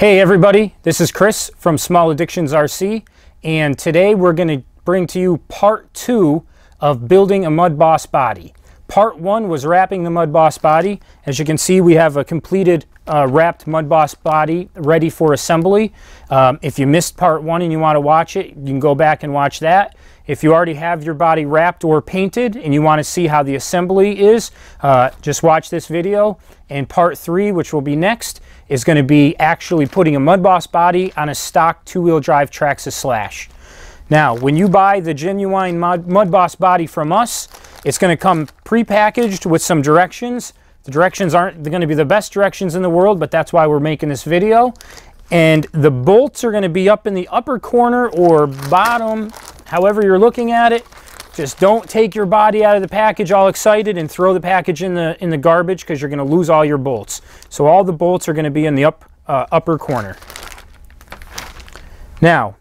Hey everybody, this is Chris from Small Addictions RC, and today we're going to bring to you part 2 of building a MudBoss body. Part 1 was wrapping the MudBoss body. As you can see, we have a completed wrapped MudBoss body ready for assembly. If you missed part 1 and you want to watch it, you can go back and watch that. If you already have your body wrapped or painted and you want to see how the assembly is, just watch this video. And part 3, which will be next, is going to be actually putting a MudBoss body on a stock 2-wheel drive Traxxas Slash. Now, when you buy the genuine MudBoss body from us, it's going to come pre-packaged with some directions. The directions aren't going to be the best directions in the world, but that's why we're making this video. And the bolts are going to be up in the upper corner or bottom, however you're looking at it. Just don't take your body out of the package all excited and throw the package in the garbage, because you're going to lose all your bolts. So all the bolts are going to be in the upper corner. Now,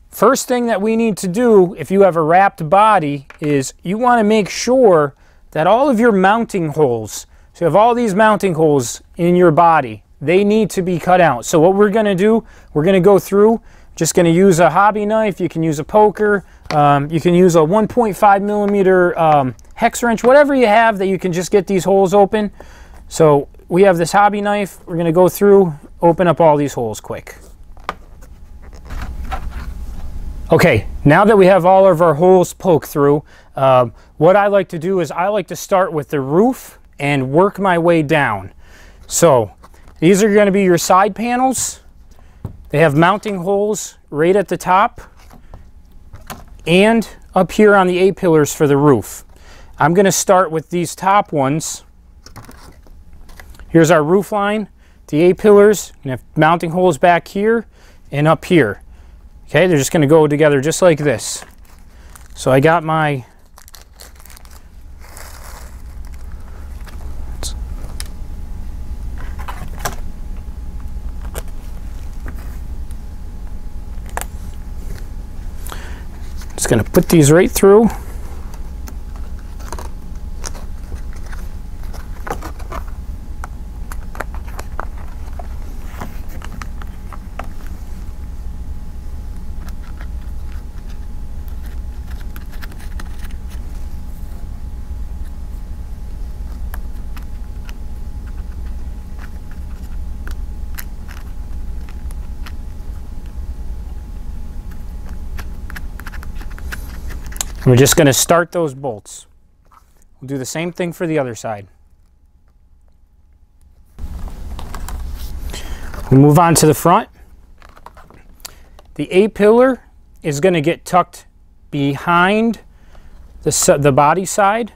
first thing that we need to do if you have a wrapped body is you want to make sure that all of your mounting holes, so you have all these mounting holes in your body, they need to be cut out. So what we're going to do, we're going to go through, just going to use a hobby knife, you can use a poker, you can use a 1.5 millimeter hex wrench, whatever you have that you can just get these holes open. So we have this hobby knife, we're going to go through, open up all these holes quick. Okay, now that we have all of our holes poked through, what I like to do is I like to start with the roof and work my way down. So these are going to be your side panels. They have mounting holes right at the top and up here on the A-pillars for the roof. I'm going to start with these top ones. Here's our roof line, the A-pillars, and have mounting holes back here and up here. Okay, they're just going to go together just like this. So I got my just going to put these right through. We're just going to start those bolts. We'll do the same thing for the other side. We'll move on to the front. The A-pillar is going to get tucked behind the body side.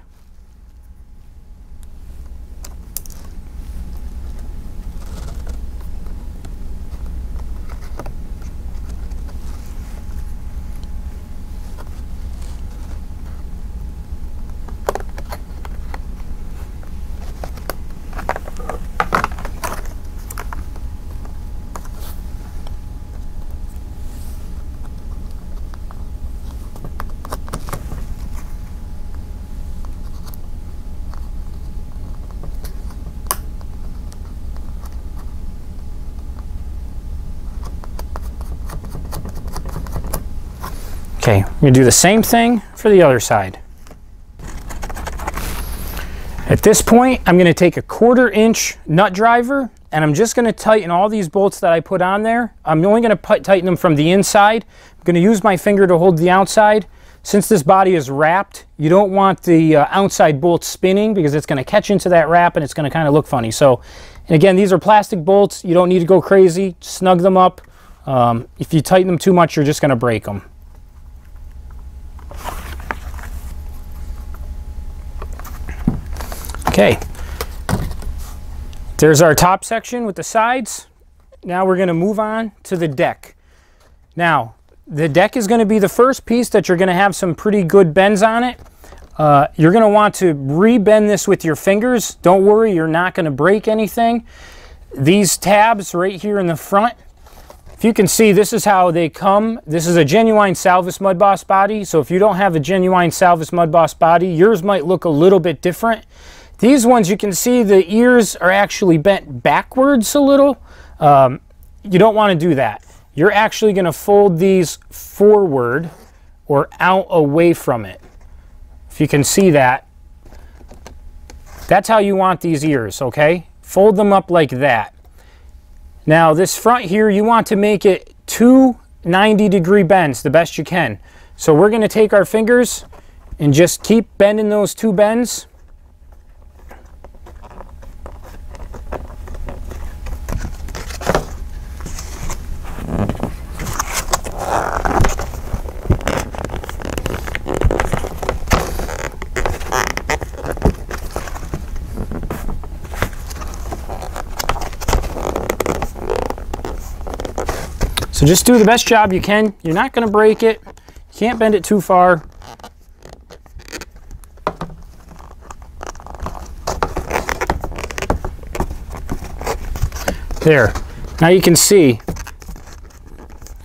Okay, we're going to do the same thing for the other side. At this point, I'm going to take a 1/4 inch nut driver and I'm just going to tighten all these bolts that I put on there. I'm only going to tighten them from the inside. I'm going to use my finger to hold the outside. Since this body is wrapped, you don't want the outside bolts spinning, because it's going to catch into that wrap and it's going to kind of look funny. So, and again, these are plastic bolts. You don't need to go crazy. Snug them up. If you tighten them too much, you're just going to break them. Okay, there's our top section with the sides. Now we're going to move on to the deck. Now, the deck is going to be the first piece that you're going to have some pretty good bends on it. You're going to want to re-bend this with your fingers. Don't worry, you're not going to break anything. These tabs right here in the front, if you can see, this is how they come. This is a genuine Salvas MudBoss body. So if you don't have a genuine Salvas MudBoss body, yours might look a little bit different. These ones, you can see the ears are actually bent backwards a little. you don't want to do that. You're actually going to fold these forward or out away from it. If you can see that, that's how you want these ears, okay? Fold them up like that. Now this front here, you want to make it 2 90-degree bends the best you can. So we're going to take our fingers and just keep bending those 2 bends. So just do the best job you can. You're not going to break it. You can't bend it too far. There. Now you can see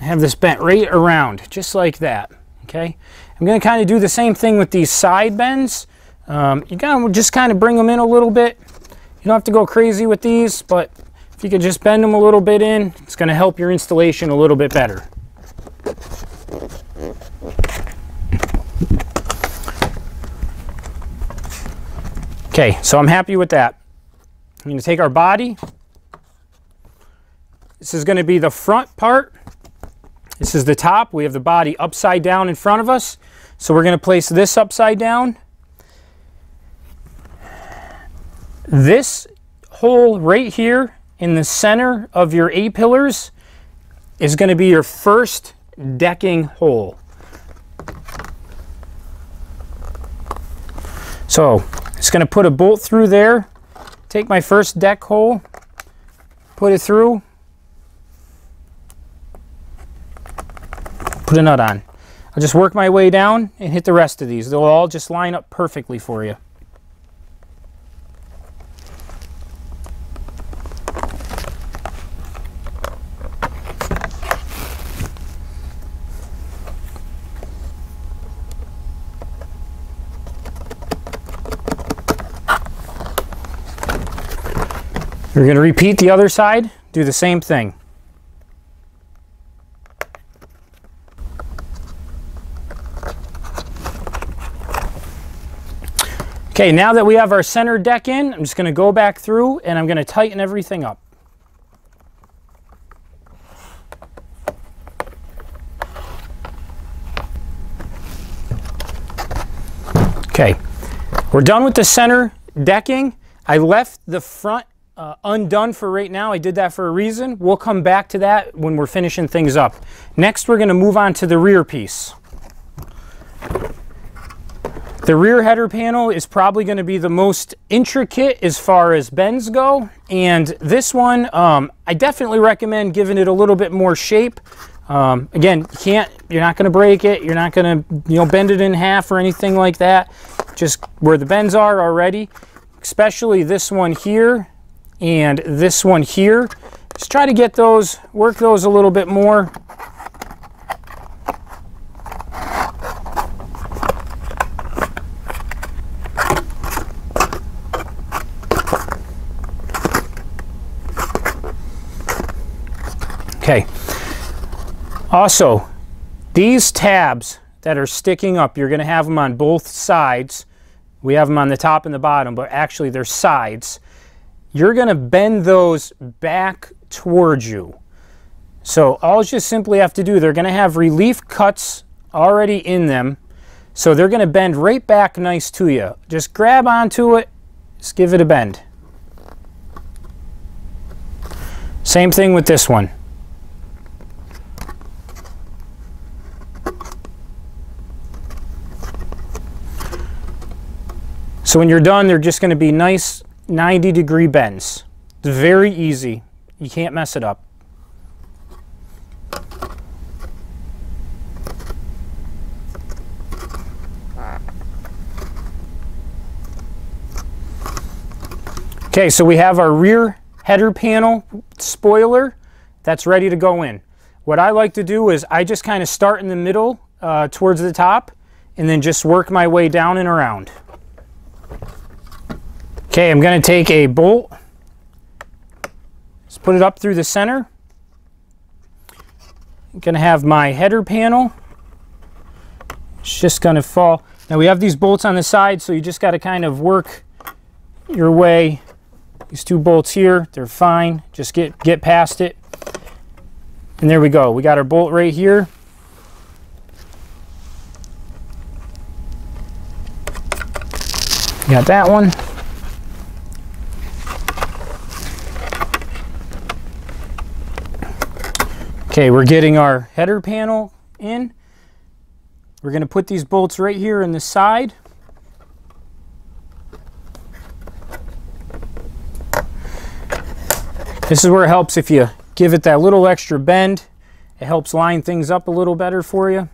I have this bent right around, just like that. Okay. I'm going to kind of do the same thing with these side bends. You got to just kind of bring them in a little bit. You don't have to go crazy with these, but if you could just bend them a little bit in, it's going to help your installation a little bit better. Okay, so I'm happy with that. I'm going to take our body. This is going to be the front part. This is the top. We have the body upside down in front of us. So we're going to place this upside down. This hole right here in the center of your A-pillars is going to be your first decking hole. So it's going to put a bolt through there, take my first deck hole, put it through, put a nut on. I'll just work my way down and hit the rest of these. They'll all just line up perfectly for you. We're going to repeat the other side, do the same thing. Okay, now that we have our center deck in, I'm just going to go back through and I'm going to tighten everything up. Okay, we're done with the center decking. I left the front undone for right now. I did that for a reason. We'll come back to that when we're finishing things up. Next, we're going to move on to the rear piece. The rear header panel is probably going to be the most intricate as far as bends go, and this one I definitely recommend giving it a little bit more shape. Again, you're not going to break it, you're not going to bend it in half or anything like that. Just where the bends are already, especially this one here and this one here. Just try to get those, work those a little bit more. Okay. Also, these tabs that are sticking up, you're going to have them on both sides. We have them on the top and the bottom, but actually they're sides. You're going to bend those back towards you. So all you simply have to do, they're going to have relief cuts already in them. So they're going to bend right back nice to you. Just grab onto it, just give it a bend. Same thing with this one. So when you're done, they're just going to be nice 90-degree bends. It's very easy. You can't mess it up. Okay, so we have our rear header panel spoiler that's ready to go in. What I like to do is I just kind of start in the middle towards the top and then just work my way down and around. Okay, I'm going to take a bolt, just put it up through the center, I'm going to have my header panel. It's just going to fall. Now we have these bolts on the side, so you just got to kind of work your way. These two bolts here, they're fine. Just get past it. And there we go. We got our bolt right here. Got that one. Okay, we're getting our header panel in. We're going to put these bolts right here in the side. This is where it helps if you give it that little extra bend. It helps line things up a little better for you.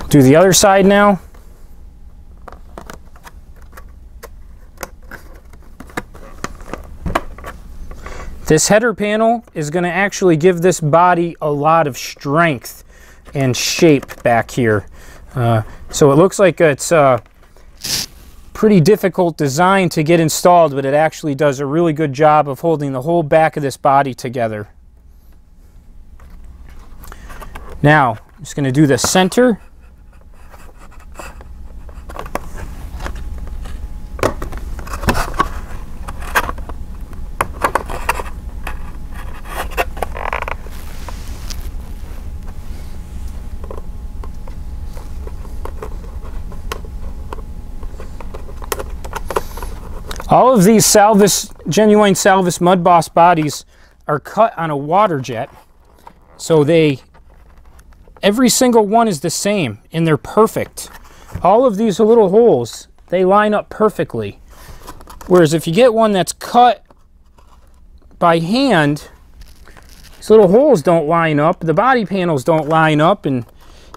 Do the other side now. This header panel is going to actually give this body a lot of strength and shape back here. So it looks like it's a pretty difficult design to get installed, but it actually does a really good job of holding the whole back of this body together. Now, I'm just going to do the center. All of these genuine Salvas MudBoss bodies are cut on a water jet, so every single one is the same and they're perfect. All of these little holes, they line up perfectly. Whereas if you get one that's cut by hand, these little holes don't line up, the body panels don't line up, and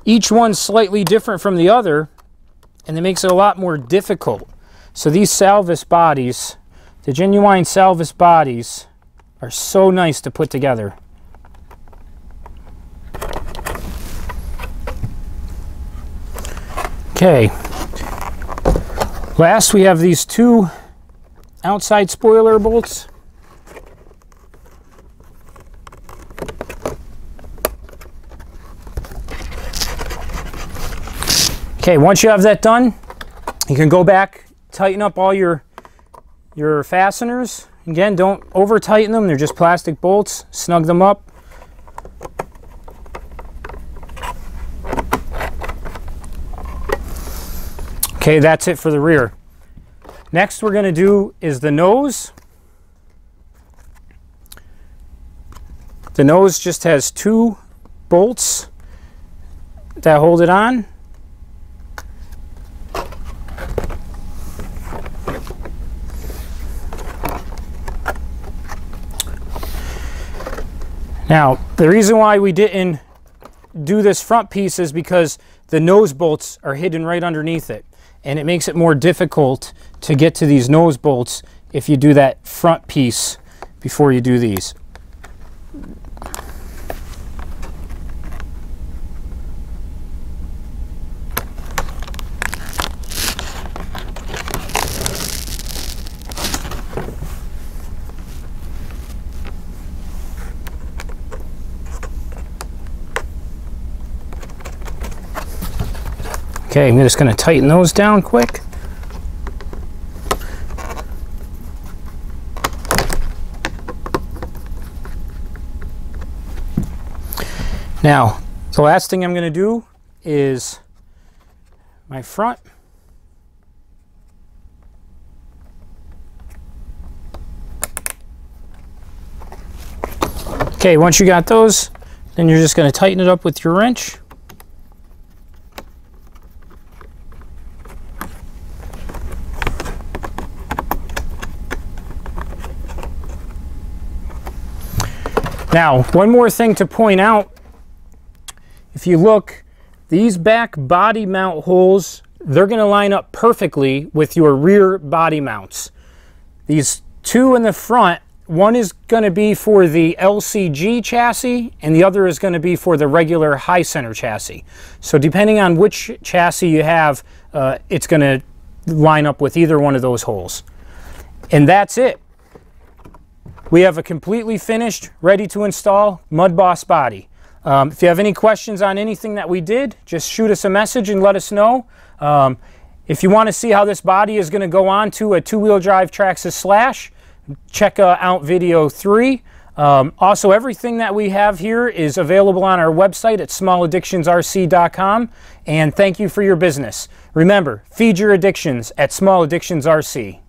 each one's slightly different from the other, and it makes it a lot more difficult. So these Salvas bodies, the genuine Salvas bodies, are so nice to put together. Okay. Last, we have these two outside spoiler bolts. Okay, once you have that done, you can go back, tighten up all your fasteners. Again, don't over tighten them, they're just plastic bolts. Snug them up. Okay, that's it for the rear. Next we're going to do is the nose. The nose just has two bolts that hold it on. Now, the reason why we didn't do this front piece is because the nose bolts are hidden right underneath it, and it makes it more difficult to get to these nose bolts if you do that front piece before you do these. Okay, I'm just going to tighten those down quick. Now, the last thing I'm going to do is my front. Okay, once you got those, then you're just going to tighten it up with your wrench. Now, one more thing to point out, if you look, these back body mount holes, they're going to line up perfectly with your rear body mounts. These two in the front one is going to be for the LCG chassis, and the other is going to be for the regular high center chassis. So depending on which chassis you have, it's going to line up with either one of those holes. And that's it. We have a completely finished, ready to install MudBoss body. If you have any questions on anything that we did, just shoot us a message and let us know. If you want to see how this body is going to go on to a two-wheel drive Traxxas Slash, check out video 3. Also, everything that we have here is available on our website at smalladdictionsrc.com. And thank you for your business. Remember, feed your addictions at Small Addictions RC.